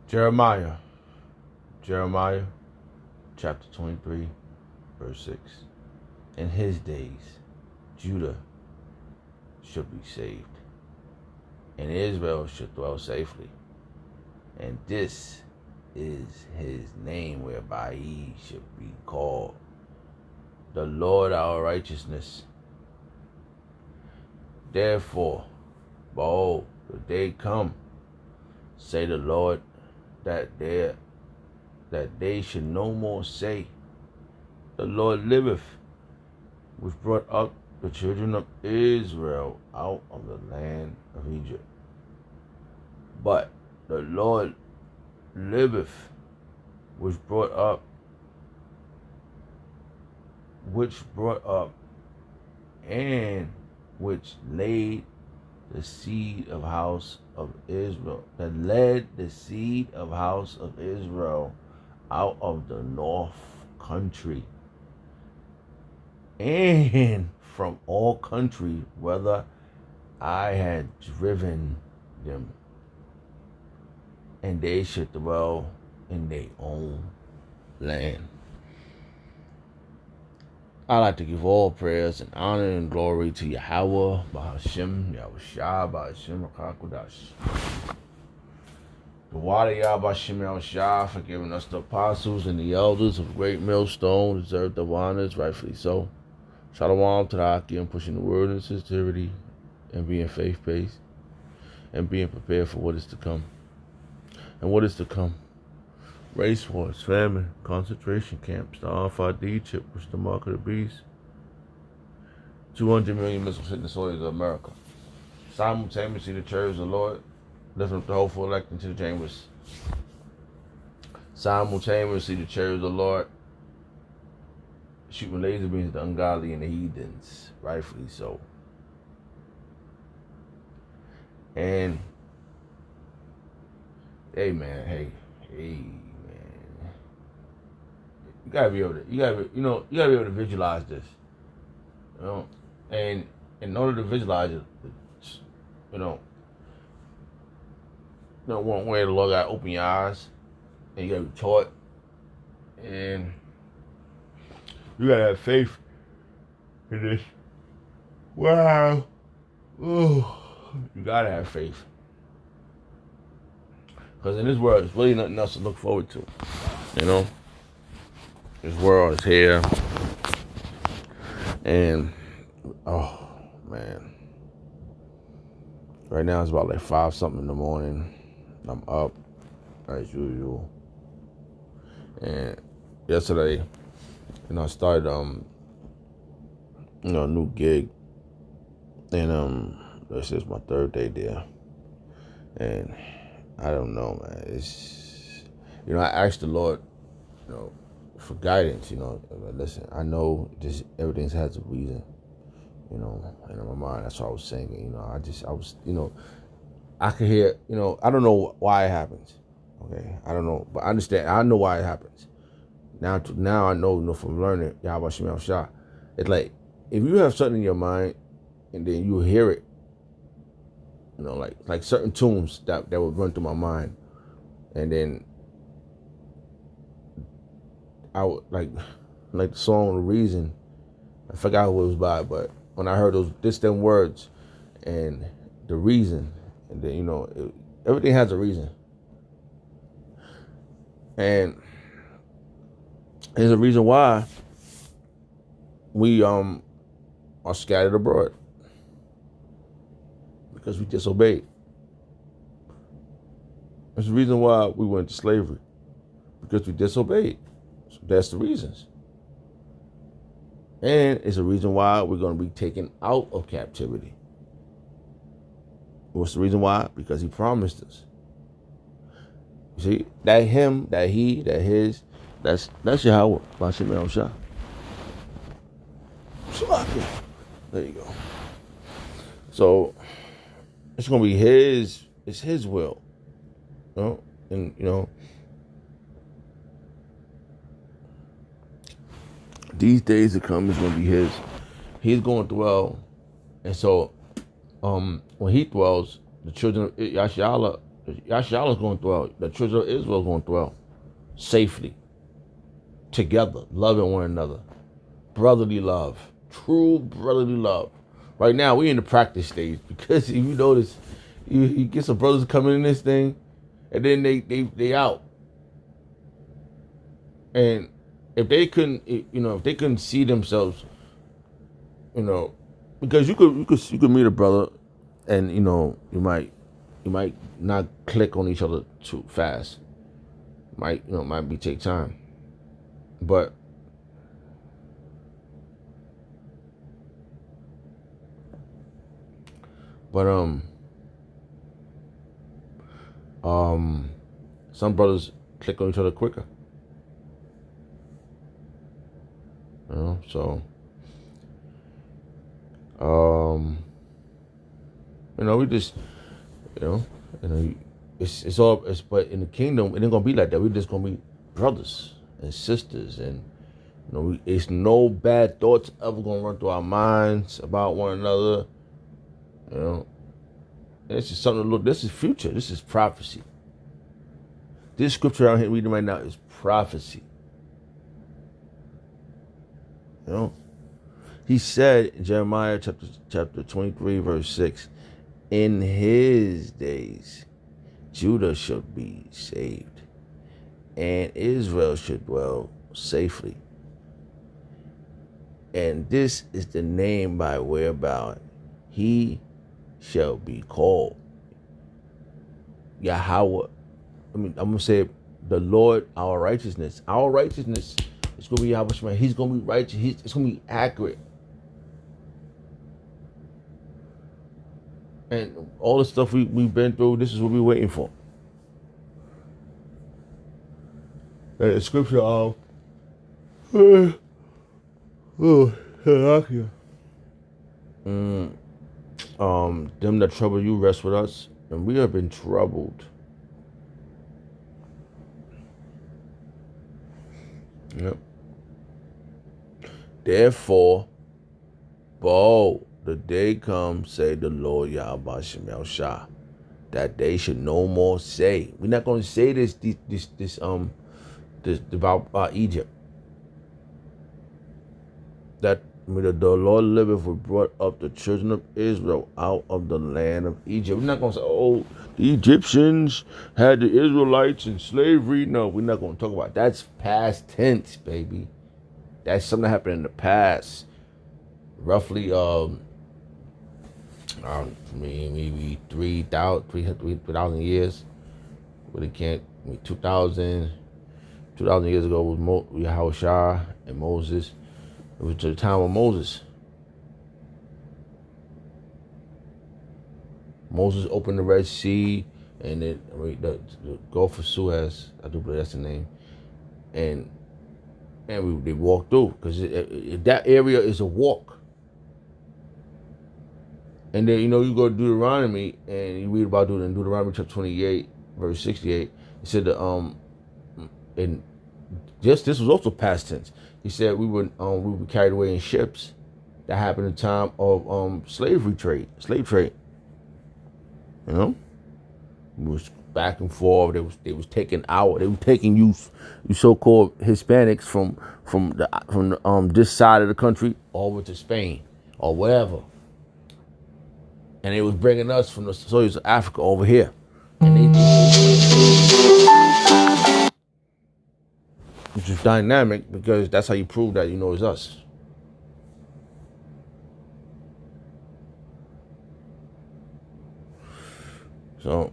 Jeremiah chapter 23, verse 6. In his days, Judah should be saved, and Israel should dwell safely. And this is his name whereby he should be called the Lord our righteousness. Therefore, behold, the day come, say the Lord, that they should no more say, the Lord liveth, which brought up the children of Israel out of the land of Egypt. But the Lord liveth, which brought up and which laid the seed of house of Israel, that led the seed of house of Israel out of the north country, and from all countries, whether I had driven them, and they should dwell in their own land. I like to give all prayers and honor and glory to Yahweh, Bahashem, Yahushua, Bahashem, Rakakudash. The water Yahweh Yahushua for giving us the apostles and the elders of Great Millstone, deserved the honors, rightfully so. Shalom to the Akim, pushing the word in sincerity and being faith-based and being prepared for what is to come. And what is to come? Race wars, famine, concentration camps, the RFID chip, which is the mark of the beast, 200 million missiles hitting the soils of America. Simultaneously, the church of the Lord lifting up the hopeful elect into the chambers. Simultaneously, the church of the Lord shooting laser beams at the ungodly and the heathens, rightfully so. And hey, man. You gotta be able to visualize this, and in order to visualize it, one way the Lord gotta open your eyes, and you gotta be taught, and you gotta have faith in this. Wow, you gotta have faith, because in this world, there's really nothing else to look forward to, This world is here, and oh man, right now it's about like 5 something in the morning. I'm up as usual, and yesterday, I started a new gig, and this is my 3rd day there, and I don't know, man. It's I asked the Lord, for guidance, listen, I know just everything has a reason, and in my mind, that's what I was saying, I could hear, I don't know why it happens, okay, I don't know, but I understand, I know why it happens, now I know, from learning, Yahweh Shem Shah, it's like, if you have something in your mind, and then you hear it, like certain tunes that would run through my mind, and then I would like the song "The Reason." I forgot who it was by, but when I heard those distant words and the reason, and then everything has a reason, and there's a reason why we are scattered abroad, because we disobeyed. There's a reason why we went to slavery, because we disobeyed. So that's the reasons. And it's a reason why we're going to be taken out of captivity. What's the reason why? Because he promised us. You see, that him, that he, that his, that's Yahweh. Bashem El Shah. There you go. So it's going to be it's his will. And these days to come is going to be his. He's going to dwell. And so when he dwells, the children of Yashala Yashala is going to dwell. The children of Israel is going to dwell safely, together, loving one another. Brotherly love. True brotherly love. Right now, we in the practice stage because if you notice, you get some brothers coming in this thing, and then they out. And if they couldn't, if they couldn't see themselves, because you could meet a brother, and you might not click on each other too fast. Might take time, but some brothers click on each other quicker. So we just it's but in the kingdom it ain't gonna be like that. We just gonna be brothers and sisters, and it's no bad thoughts ever gonna run through our minds about one another. And it's just something to look. This is future. This is prophecy. This scripture out here reading right now is prophecy. He said in Jeremiah chapter 23 verse 6, in his days Judah shall be saved, and Israel should dwell safely. And this is the name by whereby he shall be called Yahweh. I'm gonna say the Lord, our righteousness. Our righteousness is gonna be Yahweh Shema. He's gonna be righteous. It's gonna be accurate. And all the stuff we've been through, this is what we're waiting for. The scripture of them that trouble you rest with us, and we have been troubled. Yep. Therefore, behold, the day comes, say the Lord Yahweh Shem Shah, that they should no more say. We're not going to say this about Egypt. That the Lord liveth, who brought up the children of Israel out of the land of Egypt. We're not going to say, oh, the Egyptians had the Israelites in slavery. No, we're not going to talk about that. That's past tense, baby. That's something that happened in the past. Roughly, maybe 3,000 years. But it can't. 2,000 years ago was Yahushua and Moses. It was to the time of Moses. Moses opened the Red Sea, and then the Gulf of Suez, I do believe that's the name, and they walked through, because that area is a walk. And then you go to Deuteronomy, and you read about in Deuteronomy chapter 28, verse 68. It said and this was also past tense. He said we would be carried away in ships. That happened in the time of slave trade. It was back and forth. They was taking you so-called Hispanics from this side of the country over to Spain or whatever, and they was bringing us from the soils of Africa over here, and which is dynamic, because that's how you prove that it's us. So,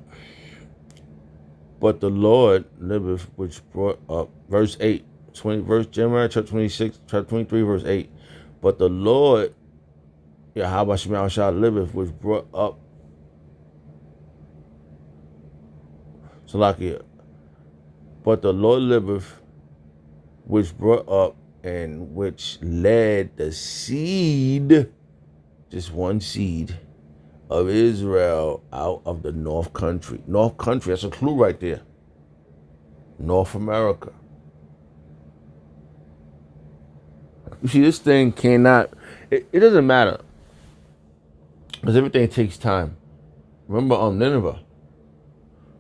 but the Lord liveth, which brought up, verse 8, Jeremiah chapter 26, chapter 23, verse 8. But the Lord, Yahweh Shema Shah liveth, which brought up, Salakia. But the Lord liveth, which brought up and which led the seed, just one seed, of Israel out of the North Country. North Country, that's a clue right there. North America. You see, this thing cannot, it doesn't matter, because everything takes time. Remember Nineveh.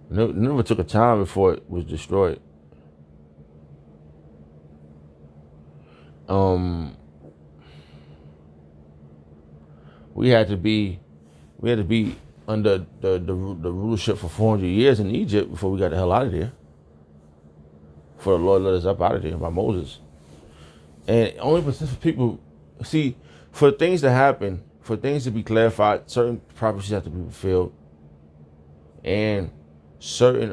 Never took a time before it was destroyed. Um, we had to be under the rulership for 400 years in Egypt before we got the hell out of there. Before the Lord let us up out of there by Moses. And only for people, see, for things to happen, for things to be clarified, certain prophecies have to be fulfilled, and certain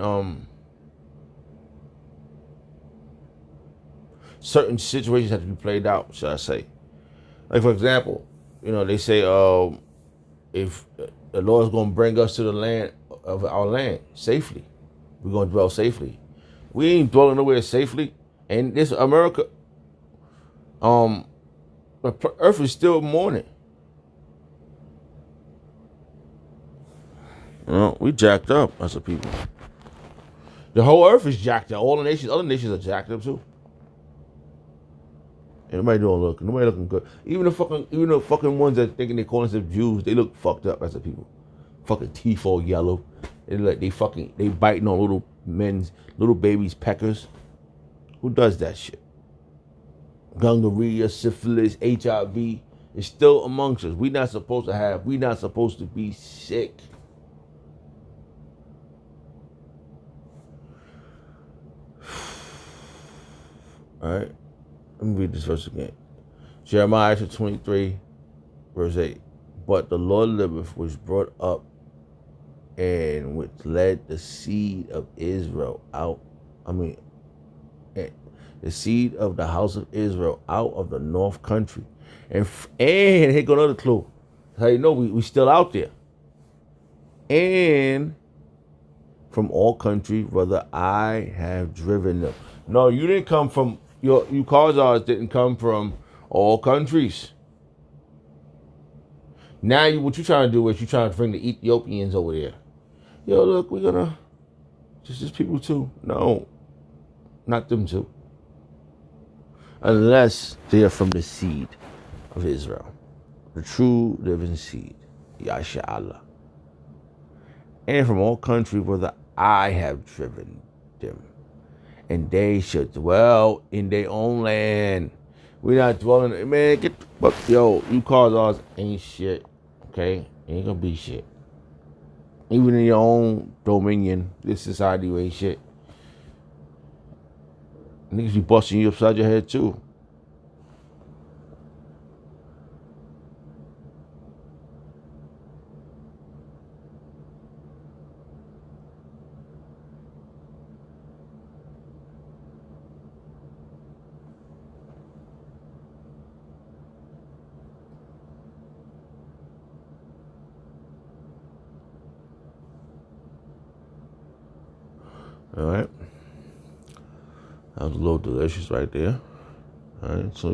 situations have to be played out. Should I say? Like, for example, they say if the Lord's going to bring us to the land of our land safely, we're going to dwell safely. We ain't dwelling nowhere safely, and this America, the earth is still mourning. We jacked up as a people. The whole earth is jacked up. All the nations, other nations are jacked up too. And nobody looking good. Even the fucking ones that thinking they calling themselves Jews, they look fucked up as a people. Fucking teeth all yellow. They biting on little babies' peckers. Who does that shit? Gonorrhea, syphilis, HIV is still amongst us. We're not supposed to be sick. All right, let me read this verse again. Jeremiah 23, verse 8. But the Lord liveth, which brought up and which led the seed of Israel out. The seed of the house of Israel out of the north country. And here go another clue. That's how you know we still out there. And from all countries, whether I have driven them. No, you didn't come from you Khazars didn't come from all countries. Now what you trying to do is you trying to bring the Ethiopians over there. Yo, look, we're gonna just people too. No, not them too. Unless they are from the seed of Israel, the true living seed, Yasha Allah. And from all countries whether I have driven them, and they should dwell in their own land. We're not dwelling, man. Get the fuck, yo. You Khazars ain't shit, okay? Ain't gonna be shit. Even in your own dominion, this society you ain't shit. Niggas be busting you upside your head too. All right. That was a little delicious right there. All right. So,